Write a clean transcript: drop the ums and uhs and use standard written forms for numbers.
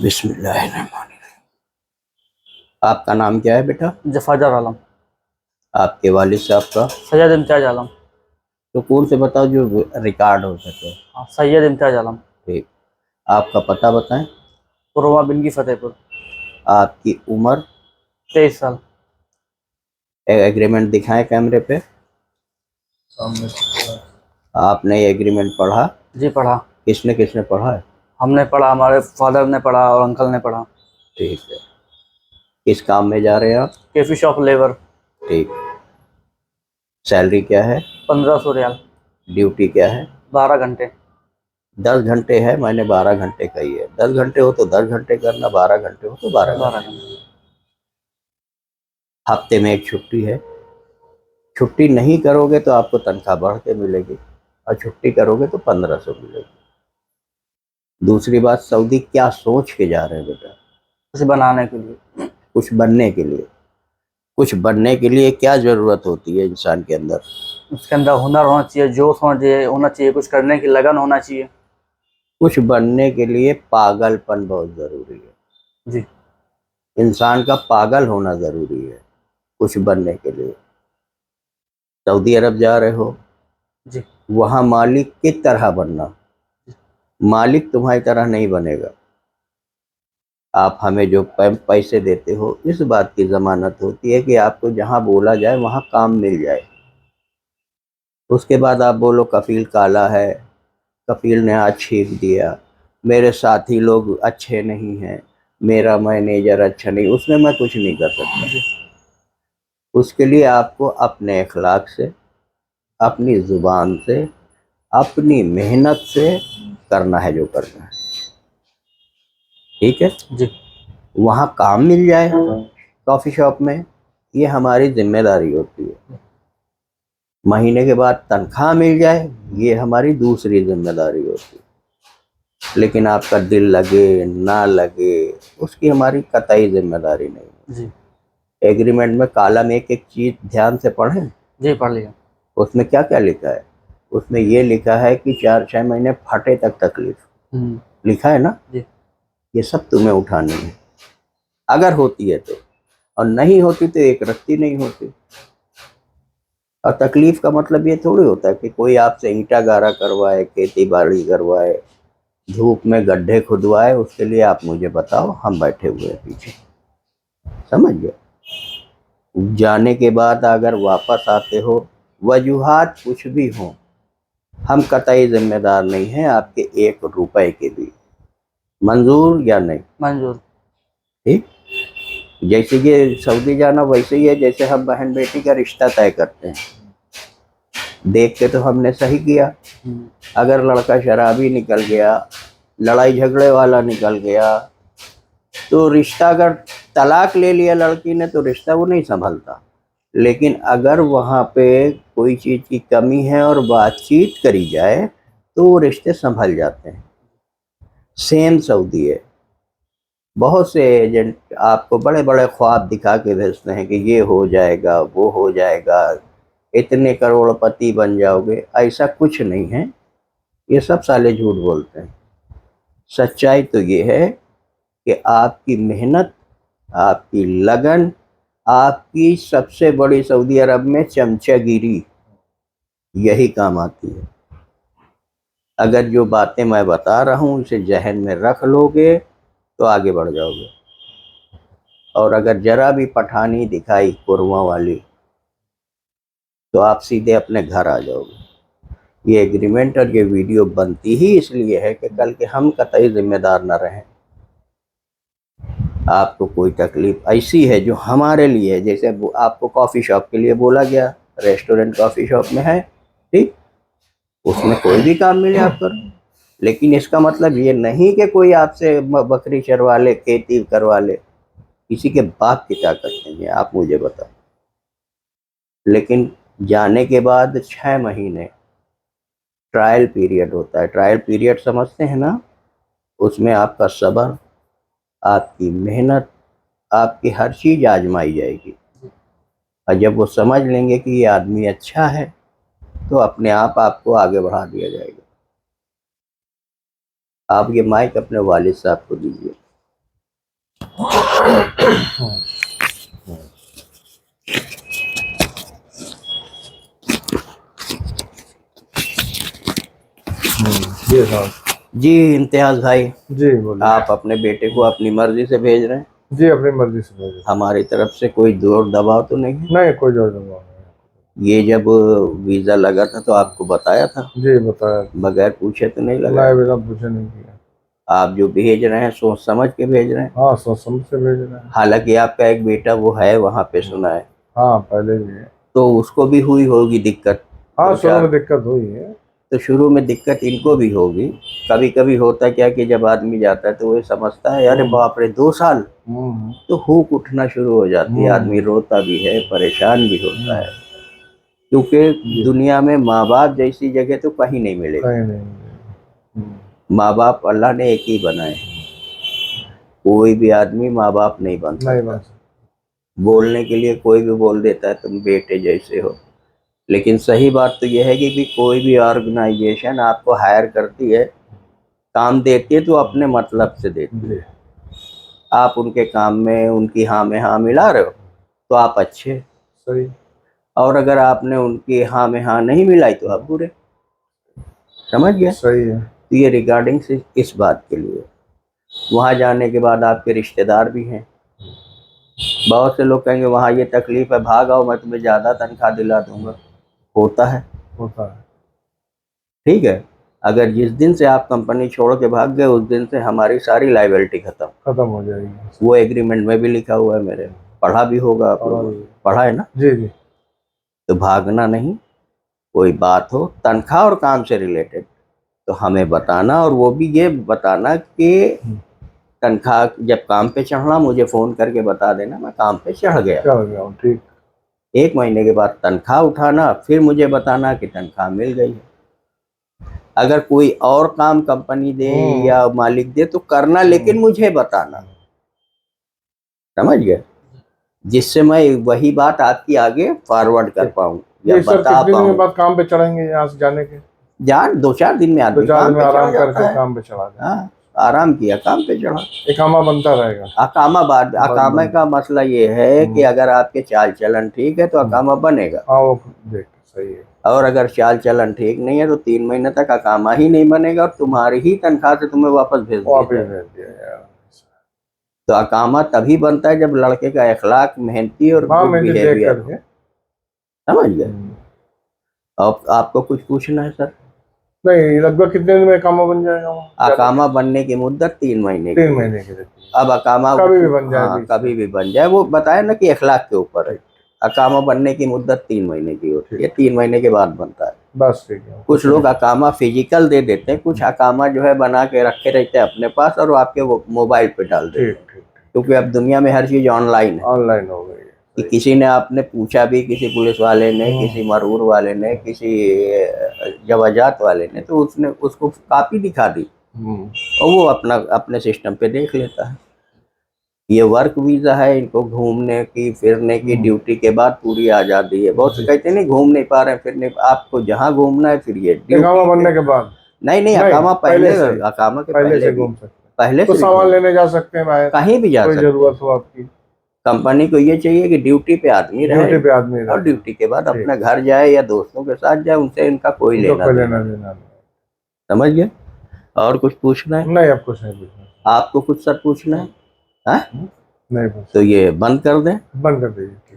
बिस्मिल्लाहिर्रहमानिर्रहीम। आपका नाम क्या है बेटा? जफाजर आलम। आपके वालिद साहब का? सैयद इम्तियाज आलम। सुकून से बताओ जो रिकॉर्ड हो सके। सैयद इम्तियाज आलम। ठीक। आपका पता बताएं। पुरवा बिनगी फतेहपुर। आपकी उम्र? 23 साल। एग्रीमेंट दिखाएं कैमरे पे। आपने ये एग्रीमेंट पढ़ा? जी पढ़ा। किसने किसने पढ़ा है? हमने पढ़ा, हमारे फादर ने पढ़ा और अंकल ने पढ़ा। ठीक है। किस काम में जा रहे हैं आप? Cafe shop labour. ठीक। सैलरी क्या है? 1500 रियाल। ड्यूटी क्या है? 12 घंटे। 10 घंटे है, मैंने 12 घंटे कही है। 10 घंटे हो तो 10 घंटे करना, 12 घंटे हो तो 12 घंटे। 12 घंटे। हफ्ते में एक छुट्टी है। छुट्टी नहीं करोगे तो आपको तनख्वाह बढ़ के मिलेगी, और छुट्टी करोगे तो 1500 मिलेगी। दूसरी बात, सऊदी क्या सोच के जा रहे हैं बेटा? कुछ बनाने के लिए। कुछ बनने के लिए। कुछ बनने के लिए क्या जरूरत होती है इंसान के अंदर? उसके अंदर हुनर होना चाहिए, जोश होना चाहिए, कुछ करने की लगन होना चाहिए। कुछ बनने के लिए पागलपन बहुत जरूरी है। जी। इंसान का पागल होना जरूरी है कुछ बनने के लिए। सऊदी अरब जा रहे हो, जी। वहां मालिक की तरह बनना। मालिक तुम्हारी तरह नहीं बनेगा। आप हमें जो पैसे देते हो, इस बात की जमानत होती है कि आपको जहां बोला जाए वहां काम मिल जाए। उसके बाद आप बोलो कफील काला है, कफील ने आज छींक दिया, मेरे साथी लोग अच्छे नहीं हैं, मेरा मैनेजर अच्छा नहीं, उसमें मैं कुछ नहीं कर सकता। उसके लिए आपको अपने अखलाक से, अपनी ज़ुबान से, अपनी मेहनत से करना है जो करना है। ठीक है। जी। वहाँ काम मिल जाए कॉफ़ी शॉप में, ये हमारी जिम्मेदारी होती है। महीने के बाद तनख्वाह मिल जाए, ये हमारी दूसरी जिम्मेदारी होती है। लेकिन आपका दिल लगे ना लगे, उसकी हमारी कतई जिम्मेदारी नहीं है। जी। एग्रीमेंट में कॉलम एक एक चीज ध्यान से पढ़ें। जी पढ़ लिया। उसमें क्या क्या लिखा है? उसमें ये लिखा है कि 4-6 महीने फटे तक तकलीफ, लिखा है ना? जी। ये सब तुम्हें उठानी है, अगर होती है तो। और नहीं होती तो एक रत्ती नहीं होती। और तकलीफ का मतलब ये थोड़ी होता है कि कोई आपसे ईंटा गारा करवाए, खेती बाड़ी करवाए, धूप में गड्ढे खुदवाए, उसके लिए आप मुझे बताओ, हम बैठे हुए हैं पीछे। समझ गए? जाने के बाद अगर वापस आते हो, वजूहात कुछ भी हो, हम कतई जिम्मेदार नहीं हैं आपके 1 रुपए के भी। मंजूर या नहीं? मंजूर। ठीक। जैसे कि सऊदी जाना वैसे ही है जैसे हम बहन बेटी का रिश्ता तय करते हैं। देख के तो हमने सही किया। अगर लड़का शराबी निकल गया, लड़ाई झगड़े वाला निकल गया, तो रिश्ता, अगर तलाक ले लिया लड़की ने, तो रिश्ता वो नहीं संभलता। लेकिन अगर वहाँ पे कोई चीज़ की कमी है और बातचीत करी जाए, तो वो रिश्ते संभल जाते हैं। सेम सऊदी है। बहुत से एजेंट आपको बड़े बड़े ख्वाब दिखा के भेजते हैं कि ये हो जाएगा, वो हो जाएगा, इतने करोड़पति बन जाओगे। ऐसा कुछ नहीं है, ये सब साले झूठ बोलते हैं। सच्चाई तो ये है कि आपकी मेहनत, आपकी लगन, आपकी सबसे बड़ी सऊदी अरब में चमचागिरी, यही काम आती है। अगर जो बातें मैं बता रहा हूँ इसे जहन में रख लोगे तो आगे बढ़ जाओगे। और अगर जरा भी पठानी दिखाई कुरवा वाली, तो आप सीधे अपने घर आ जाओगे। ये एग्रीमेंट और ये वीडियो बनती ही इसलिए है कि कल के हम कतई जिम्मेदार न रहें। आपको कोई तकलीफ ऐसी है जो हमारे लिए है, जैसे आपको कॉफ़ी शॉप के लिए बोला गया, रेस्टोरेंट कॉफ़ी शॉप में है, ठीक, उसमें कोई भी काम मिले आप करो। लेकिन इसका मतलब ये नहीं कि कोई आपसे बकरी चरवा ले, खेती करवा ले। किसी के बाप की ताकत नहीं है, आप मुझे बताओ। लेकिन जाने के बाद 6 महीने ट्रायल पीरियड होता है। ट्रायल पीरियड समझते हैं ना? उसमें आपका सब्र, आपकी मेहनत, आपकी हर चीज़ आजमाई जाएगी। और जब वो समझ लेंगे कि ये आदमी अच्छा है, तो अपने आप आपको आगे बढ़ा दिया जाएगा। आप ये माइक अपने वालिद साहब को दीजिए। जी साहब। जी इम्तियाज भाई, जी बोलिए। आप अपने बेटे को अपनी मर्जी से भेज रहे हैं, जी अपनी मर्जी से भेजिए। हमारी तरफ से कोई जोर दबाव तो नहीं है? नहीं कोई जोर दबाव नहीं। ये जब वीजा लगा था तो आपको बताया था? जी बताया। बगैर पूछे तो नहीं लगा? नहीं बिना पूछे नहीं किया। आप जो भेज रहे हैं सोच समझ के भेज रहे हैं। हाँ सोच समझ से भेज रहे हैं। हालांकि आपका एक बेटा वो है वहाँ पे, सुना है, हाँ पहले भी है। तो उसको भी हुई होगी दिक्कत? हाँ दो शुरू चार। में दिक्कत हुई है। तो शुरू में दिक्कत इनको भी होगी। कभी कभी होता क्या कि जब आदमी जाता है तो वो समझता है अरे बाप रे 2 साल, तो हुक उठना शुरू हो जाती है, आदमी रोता भी है, परेशान भी होता है, क्योंकि दुनिया में माँ बाप जैसी जगह तो कहीं नहीं मिलेगी। कहीं नहीं। माँ बाप अल्लाह ने एक ही बनाए, कोई भी आदमी माँ बाप नहीं बन नहीं सकता। बस। बोलने के लिए कोई भी बोल देता है तुम बेटे जैसे हो, लेकिन सही बात तो यह है कि भी कोई भी ऑर्गेनाइजेशन आपको हायर करती है, काम देती है, तो अपने मतलब से देती है। जी आप उनके काम में उनकी हाँ में हाँ मिला रहे हो तो आप अच्छे, सही। और अगर आपने उनकी हाँ में हाँ नहीं मिलाई तो आप बुरे। समझ गए? सही है। तो ये रिगार्डिंग से इस बात के लिए। वहाँ जाने के बाद आपके रिश्तेदार भी हैं, बहुत से लोग कहेंगे वहाँ ये तकलीफ है, भाग आओ मैं तुम्हें ज़्यादा तनख्वाह दिला दूंगा। होता है, होता है। ठीक है। अगर जिस दिन से आप कंपनी छोड़ के भाग गए उस दिन से हमारी सारी लाइबिलिटी खत्म हो जाएगी। वो एग्रीमेंट में भी लिखा हुआ है मेरे, पढ़ा भी होगा आप लोगों ने, पढ़ा है ना? जी जी। तो भागना नहीं, कोई बात हो तनख्वाह और काम से रिलेटेड तो हमें बताना, और वो भी ये बताना कि तनख्वाह जब काम पे चढ़ना मुझे फ़ोन करके बता देना, मैं काम पे चढ़ गया। चढ़ गया ठीक। 1 महीने के बाद तनख्वाह उठाना, फिर मुझे बताना कि तनख्वाह मिल गई है। अगर कोई और काम कंपनी दे या मालिक दे तो करना, लेकिन मुझे बताना। समझ गए? जिससे मैं वही बात आपकी आगे फॉरवर्ड कर पाऊँ या ये सर बता कितने दिन के पाऊँ। बाद काम पे चढ़ेंगे यहाँ से जाने के? जान 2-4 दिन में आदमी 2-4 काम दिन में पे आराम चढ़ जाता करके है। काम पे चढ़ा जाए। हाँ, आराम किया काम पे चढ़ा। इकामा बनता रहेगा। अकामा का मसला ये है कि अगर आपके चाल चलन ठीक है तो अकामा बनेगा, हाँ वो देख सही है। और अगर चाल चलन ठीक नहीं है तो 3 महीने तक अकामा ही नहीं बनेगा और तुम्हारी ही तनख्वाह से तुम्हें वापस भेज दिया जाएगा। तो अकामा तभी बनता है जब लड़के का अखलाक मेहनती और गुड बिहेवियर हो। समझ गए? अब आपको कुछ पूछना है सर? नहीं लगभग कितने दिन में अकामा बन जाएगा? अकामा बनने की मुद्दत 3 महीने की। 3 महीने की। अब अकामा कभी भी बन जाए। हाँ कभी भी बन जाए, वो बताया ना कि अखलाक के ऊपर है। अकामा बनने की मुद्दत 3 महीने की होती है, 3 महीने के बाद बनता है। बस ठीक है। कुछ लोग अकामा फिजिकल दे देते हैं, कुछ अकामा जो है बना के रखे रहते हैं अपने पास और आपके वो मोबाइल पे डाल देते हैं, क्योंकि अब दुनिया में हर चीज ऑनलाइन है। ऑनलाइन हो गई है कि किसी ने आपने पूछा भी, किसी पुलिस वाले ने, किसी मरूर वाले ने, किसी जवाजात वाले ने, तो उसने उसको कापी दिखा दी और वो अपना अपने सिस्टम पे देख लेता है। ये वर्क वीजा है, इनको घूमने की फिरने की ड्यूटी के बाद पूरी आज़ादी है। बहुत से कहते नहीं घूम नहीं पा रहे हैं, फिर नहीं, आपको जहाँ घूमना है फिर ये अकामा बनने के बाद नहीं, अकामा पहले, अकामा के पहले से घूम सकते, पहले तो से सामान लेने जा सकते हैं बाहर, कहीं भी जा सकते हैं, जरूरत हो आपकी। कंपनी को ये चाहिए कि ड्यूटी पे आदमी रहे, ड्यूटी पे आदमी रहे और ड्यूटी के बाद अपने घर जाए या दोस्तों के साथ जाए, उनसे इनका कोई लेना देना। समझ गए? और कुछ पूछना है? नहीं अब कुछ नहीं पूछना। आपको कुछ सर पूछना है? हाँ? नहीं तो ये बंद कर दें? बंद कर दीजिए।